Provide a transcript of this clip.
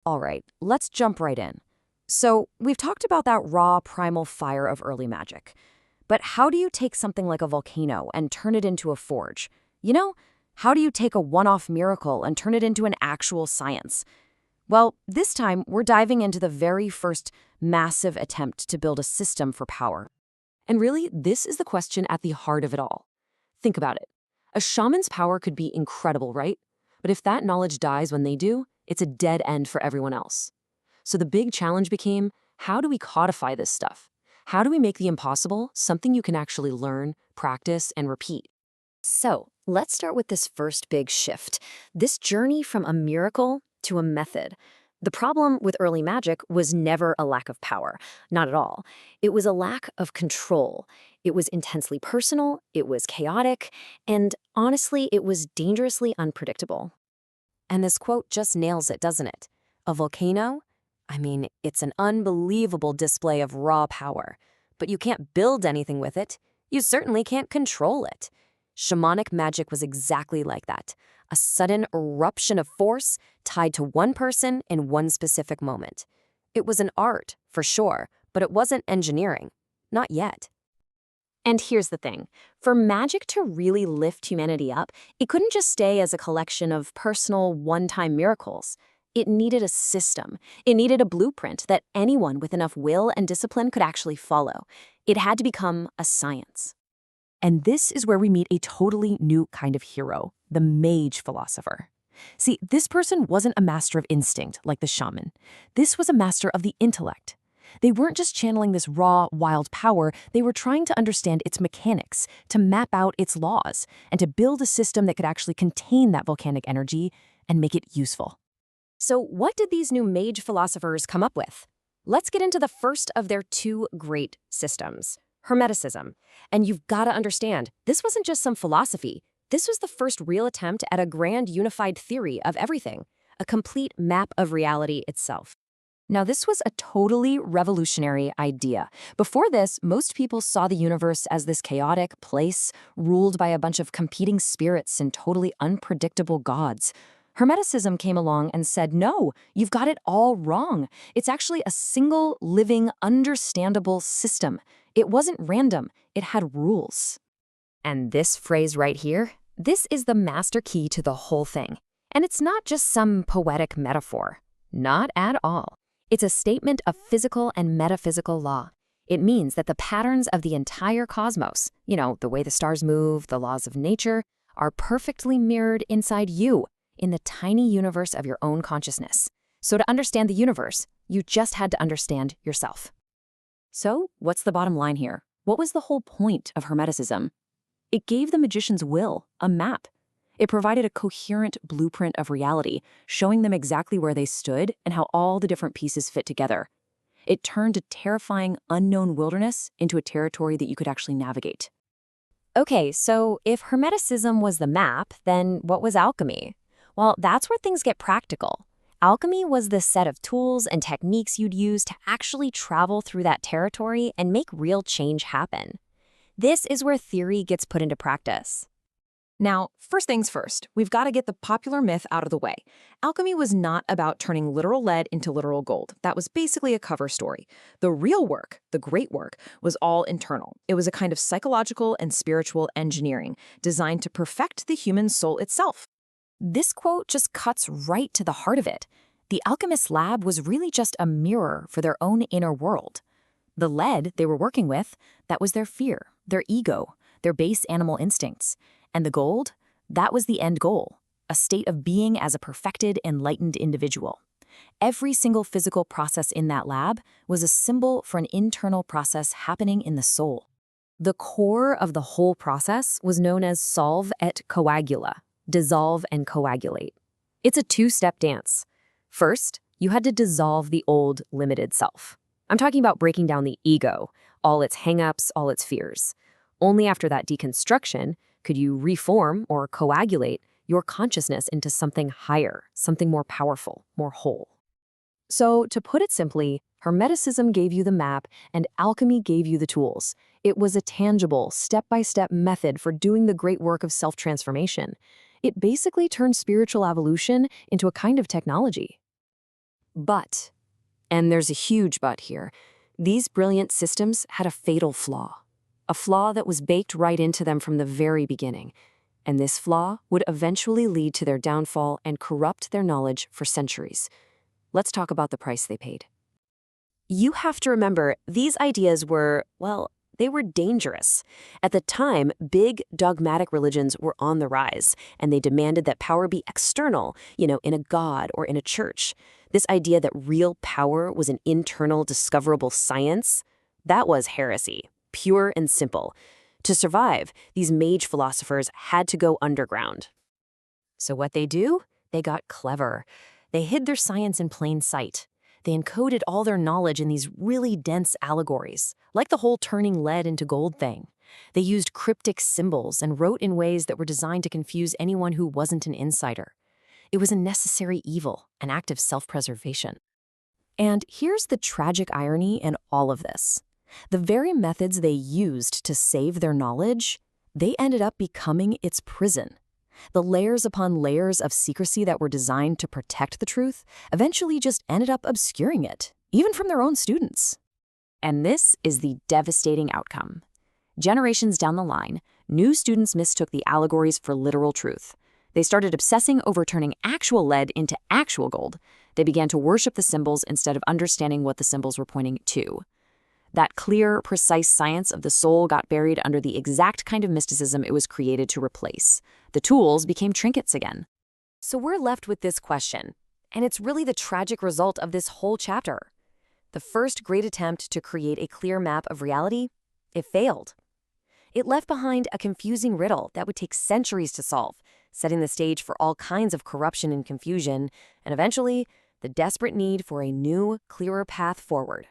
All right, let's jump right in. So, we've talked about that raw primal fire of early magic. But how do you take something like a volcano and turn it into a forge? You know, how do you take a one-off miracle and turn it into an actual science? Well, this time we're diving into the very first massive attempt to build a system for power. And really, this is the question at the heart of it all. Think about it. A shaman's power could be incredible, right? But if that knowledge dies when they do, it's a dead end for everyone else. So the big challenge became, how do we codify this stuff? How do we make the impossible something you can actually learn, practice, and repeat? So let's start with this first big shift, this journey from a miracle to a method. The problem with early magic was never a lack of power, not at all. It was a lack of control. It was intensely personal, it was chaotic, and honestly, it was dangerously unpredictable. And this quote just nails it, doesn't it? A volcano? I mean, it's an unbelievable display of raw power. But you can't build anything with it. You certainly can't control it. Shamanic magic was exactly like that. A sudden eruption of force tied to one person in one specific moment. It was an art, for sure, but it wasn't engineering. Not yet. And here's the thing. For magic to really lift humanity up, it couldn't just stay as a collection of personal, one-time miracles. It needed a system. It needed a blueprint that anyone with enough will and discipline could actually follow. It had to become a science. And this is where we meet a totally new kind of hero, the Mage-Philosopher. See, this person wasn't a master of instinct like the shaman. This was a master of the intellect. They weren't just channeling this raw, wild power, they were trying to understand its mechanics, to map out its laws, and to build a system that could actually contain that volcanic energy and make it useful. So what did these new mage philosophers come up with? Let's get into the first of their two great systems, Hermeticism. And you've got to understand, this wasn't just some philosophy. This was the first real attempt at a grand unified theory of everything, a complete map of reality itself. Now, this was a totally revolutionary idea. Before this, most people saw the universe as this chaotic place ruled by a bunch of competing spirits and totally unpredictable gods. Hermeticism came along and said, no, you've got it all wrong. It's actually a single, living, understandable system. It wasn't random. It had rules. And this phrase right here, this is the master key to the whole thing. And it's not just some poetic metaphor. Not at all. It's a statement of physical and metaphysical law. It means that the patterns of the entire cosmos, the way the stars move, the laws of nature, are perfectly mirrored inside you, in the tiny universe of your own consciousness. So to understand the universe, you just had to understand yourself. So what's the bottom line here? What was the whole point of Hermeticism? It gave the magician's will a map. It provided a coherent blueprint of reality, showing them exactly where they stood and how all the different pieces fit together. It turned a terrifying, unknown wilderness into a territory that you could actually navigate. Okay, so if Hermeticism was the map, then what was alchemy? Well, that's where things get practical. Alchemy was the set of tools and techniques you'd use to actually travel through that territory and make real change happen. This is where theory gets put into practice. Now, first things first, we've got to get the popular myth out of the way. Alchemy was not about turning literal lead into literal gold. That was basically a cover story. The real work, the great work, was all internal. It was a kind of psychological and spiritual engineering designed to perfect the human soul itself. This quote just cuts right to the heart of it. The alchemist's lab was really just a mirror for their own inner world. The lead they were working with, that was their fear, their ego, their base animal instincts. And the gold, that was the end goal, a state of being as a perfected, enlightened individual. Every single physical process in that lab was a symbol for an internal process happening in the soul. The core of the whole process was known as solve et coagula, dissolve and coagulate. It's a two-step dance. First, you had to dissolve the old, limited self. I'm talking about breaking down the ego, all its hang-ups, all its fears. Only after that deconstruction could you reform or coagulate your consciousness into something higher, something more powerful, more whole. So, to put it simply, Hermeticism gave you the map and alchemy gave you the tools. It was a tangible, step-by-step method for doing the great work of self-transformation. It basically turned spiritual evolution into a kind of technology. But, and there's a huge but here, these brilliant systems had a fatal flaw. A flaw that was baked right into them from the very beginning. And this flaw would eventually lead to their downfall and corrupt their knowledge for centuries. Let's talk about the price they paid. You have to remember, these ideas were, well, they were dangerous. At the time, big dogmatic religions were on the rise, and they demanded that power be external, in a god or in a church. This idea that real power was an internal, discoverable science, that was heresy, pure and simple. To survive, these mage-philosophers had to go underground. So what they do? They got clever. They hid their science in plain sight. They encoded all their knowledge in these really dense allegories, like the whole turning lead into gold thing. They used cryptic symbols and wrote in ways that were designed to confuse anyone who wasn't an insider. It was a necessary evil, an act of self-preservation. And here's the tragic irony in all of this. The very methods they used to save their knowledge, they ended up becoming its prison. The layers upon layers of secrecy that were designed to protect the truth eventually just ended up obscuring it, even from their own students. And this is the devastating outcome. Generations down the line, new students mistook the allegories for literal truth. They started obsessing over turning actual lead into actual gold. They began to worship the symbols instead of understanding what the symbols were pointing to. That clear, precise science of the soul got buried under the exact kind of mysticism it was created to replace. The tools became trinkets again. So we're left with this question, and it's really the tragic result of this whole chapter. The first great attempt to create a clear map of reality, it failed. It left behind a confusing riddle that would take centuries to solve, setting the stage for all kinds of corruption and confusion, and eventually, the desperate need for a new, clearer path forward.